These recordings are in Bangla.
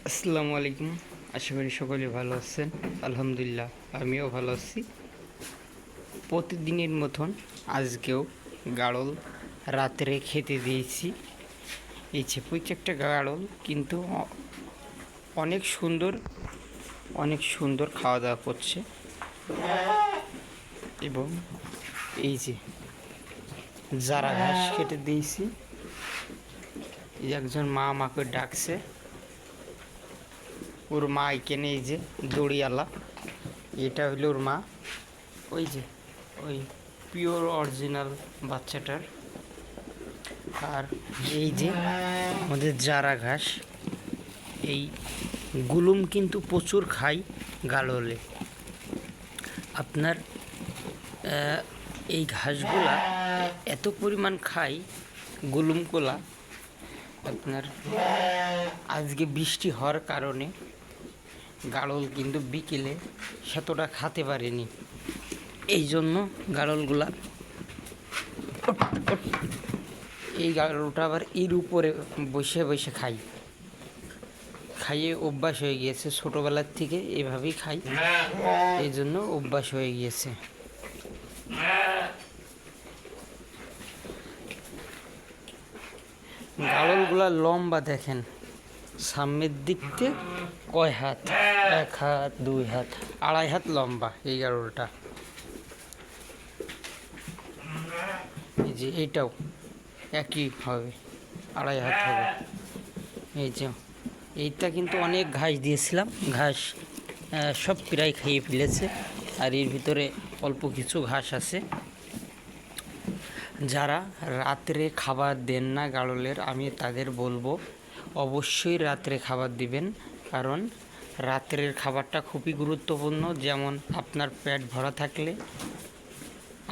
আসসালামু আলাইকুম। আশা করি সকলে ভালো আছেন। আলহামদুলিল্লাহ আমিও ভালো আছি। প্রতিদিনের মতন আজকেও গাড়ল রাত্রে খেতে দিয়েছি। এই যে প্রত্যেকটা গাড়ল কিন্তু অনেক সুন্দর খাওয়া দাওয়া করছে। এবং এই যে যারা ঘাস কেটে দিয়েছি, এই একজন মা আমাকে ডাকছে। ওর মা এখানে, এই যে দড়িয়ালা, এটা হলো ওর মা। ওই যে ওই পিওর অরিজিনাল বাচ্চাটার। আর এই যে আমাদের জারা ঘাস, এই গুলুম কিন্তু প্রচুর খাই গাললে। আপনার এই ঘাসগুলা এত পরিমাণ খাই গুলুমগুলা, আপনার আজকে বৃষ্টি হওয়ার কারণে গাড়ল কিন্তু বিকেলে সেতটা খেতে পারেনি। এই জন্য গাড়লগুলা, এই গাড়লটা আবার এর উপরে বসে বসে খাইয়ে অভ্যাস হয়ে গিয়েছে। ছোটোবেলার থেকে এভাবেই খাই, এই জন্য অভ্যাস হয়ে গিয়েছে। গাড়লগুলা লম্বা দেখেন, সামনের দিক থেকে কয় হাত, 1 হাত 2 হাত 2.5 হাত লম্বা এই গাড়লটা। এই যে এইটাও একই হবে, 2.5 হাত হবে। এই যে এইটা কিন্তু অনেক ঘাস দিয়েছিলাম, ঘাস সব প্রায় খেয়ে ফেলেছে। আর এর ভিতরে অল্প কিছু ঘাস আছে। যারা রাত্রে খাবার দেন না গাড়লের, আমি তাদের বলবো অবশ্যই রাত্রে খাবার দিবেন, কারণ রাত্রের খাবারটা খুবই গুরুত্বপূর্ণ। যেমন আপনার পেট ভরা থাকলে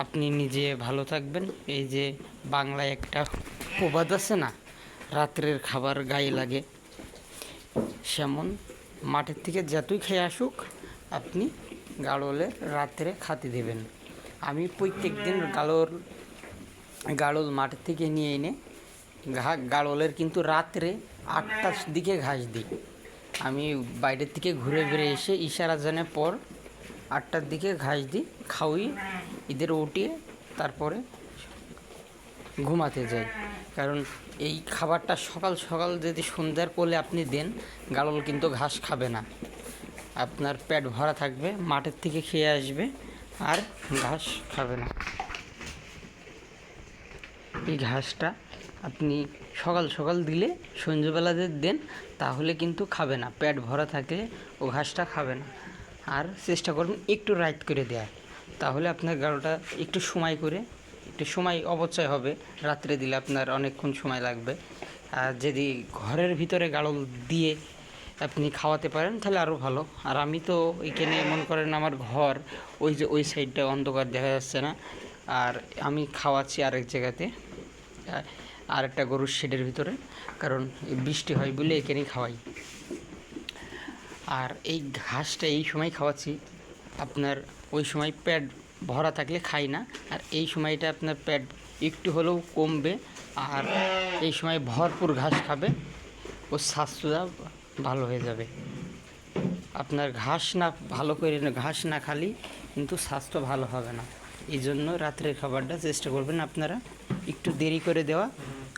আপনি নিজে ভালো থাকবেন। এই যে বাংলায় একটা প্রবাদ আছে না, রাত্রের খাবার গায়ে লাগে, সেমন মাঠের থেকে যতই খেয়ে আসুক আপনি গাড়লের রাত্রে খাতে দেবেন। আমি প্রত্যেক দিন গাড়ল মাঠের থেকে নিয়ে এনে গাড়লের কিন্তু রাত্রে 8টার দিকে ঘাস দিই। আমি বাইরের থেকে ঘুরে বেড়ে এসে ইশারা জানার পর 8টার দিকে ঘাস দিই, খাওয়ি এদের উঠিয়ে তারপরে ঘুমাতে যাই। কারণ এই খাবারটা সকাল সকাল যদি সন্ধ্যার কোলে আপনি দেন, গাড়ল কিন্তু ঘাস খাবে না, আপনার পেট ভরা থাকবে, মাঠের থেকে খেয়ে আসবে আর ঘাস খাবে না। এই ঘাসটা আপনি সকাল সকাল দিলে, সন্ধ্যেবেলাতে দেন, তাহলে কিন্তু খাবে না, পেট ভরা থাকলে ও ঘাসটা খাবে না। আর চেষ্টা করবেন একটু রাইত করে দেওয়ার, তাহলে আপনার গাড়লটা একটু সময় অপচয় হবে। রাত্রে দিলে আপনার অনেকক্ষণ সময় লাগবে। আর যদি ঘরের ভিতরে গাড়ল দিয়ে আপনি খাওয়াতে পারেন তাহলে আরও ভালো। আর আমি তো এখানে মনে করেন আমার ঘর ওই যে ওই সাইডটা অন্ধকার দেখা যাচ্ছে না, আর আমি খাওয়াচ্ছি আরেক জায়গাতে, আরেকটা গরুর শেডের ভিতরে, কারণ বৃষ্টি হয় বলে এখানেই খাওয়াই। আর এই ঘাসটা এই সময় খাওয়াচ্ছি, আপনার ওই সময় পেট ভরা থাকলে খাই না, আর এই সময়টা আপনার পেট একটু হলেও কমবে, আর এই সময় ভরপুর ঘাস খাবে, ও স্বাস্থ্যটা ভালো হয়ে যাবে। আপনার ঘাস না খালি কিন্তু স্বাস্থ্য ভালো হবে না। এই জন্য রাত্রের খাবারটা চেষ্টা করবেন আপনারা একটু দেরি করে দেওয়া,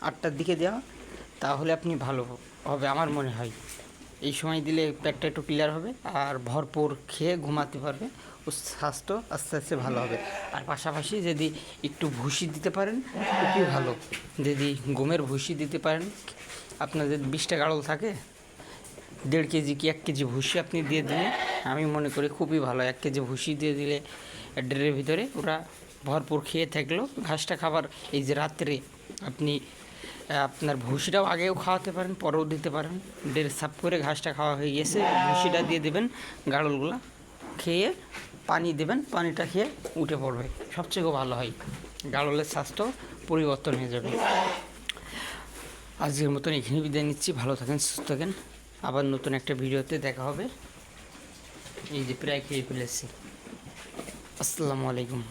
8টার দিকে দেওয়া, তাহলে আপনি ভালো হবে আমার মনে হয়। এই সময় দিলে পেটটা একটু ক্লিয়ার হবে আর ভরপুর খেয়ে ঘুমাতে পারবে, ও স্বাস্থ্য আস্তে আস্তে ভালো হবে। আর পাশাপাশি যদি একটু ভুসি দিতে পারেন খুবই ভালো। যদি গমের ভুসি দিতে পারেন, আপনাদের 20টা গাড়ল থাকে, 1.5 কেজি কি 1 কেজি ভুসি আপনি দিয়ে দিলে আমি মনে করি খুবই ভালো। 1 কেজি ভুসি দিয়ে দিলে ডেরের ভিতরে ওরা ভরপুর খেয়ে থাকলো ঘাসটা খাবার। এই যে রাত্রে আপনি আপনার ভুসিটাও আগেও খাওয়াতে পারেন, পরেও দিতে পারেন। 1.5 সাপ করে ঘাসটা খাওয়া হয়ে গেছে, ভুসিটা দিয়ে দেবেন, গাড়লগুলো খেয়ে পানি দেবেন, পানিটা খেয়ে উঠে পড়বে, সবচেয়ে ভালো হয়, গাড়লের স্বাস্থ্য পরিবর্তন হয়ে যাবে। আজকের মতন এখানে বিদায় নিচ্ছি। ভালো থাকেন, সুস্থ থাকেন, আবার নতুন একটা ভিডিওতে দেখা হবে। এই যে প্রায় খেয়ে ফেলেছি। আসসালামু আলাইকুম।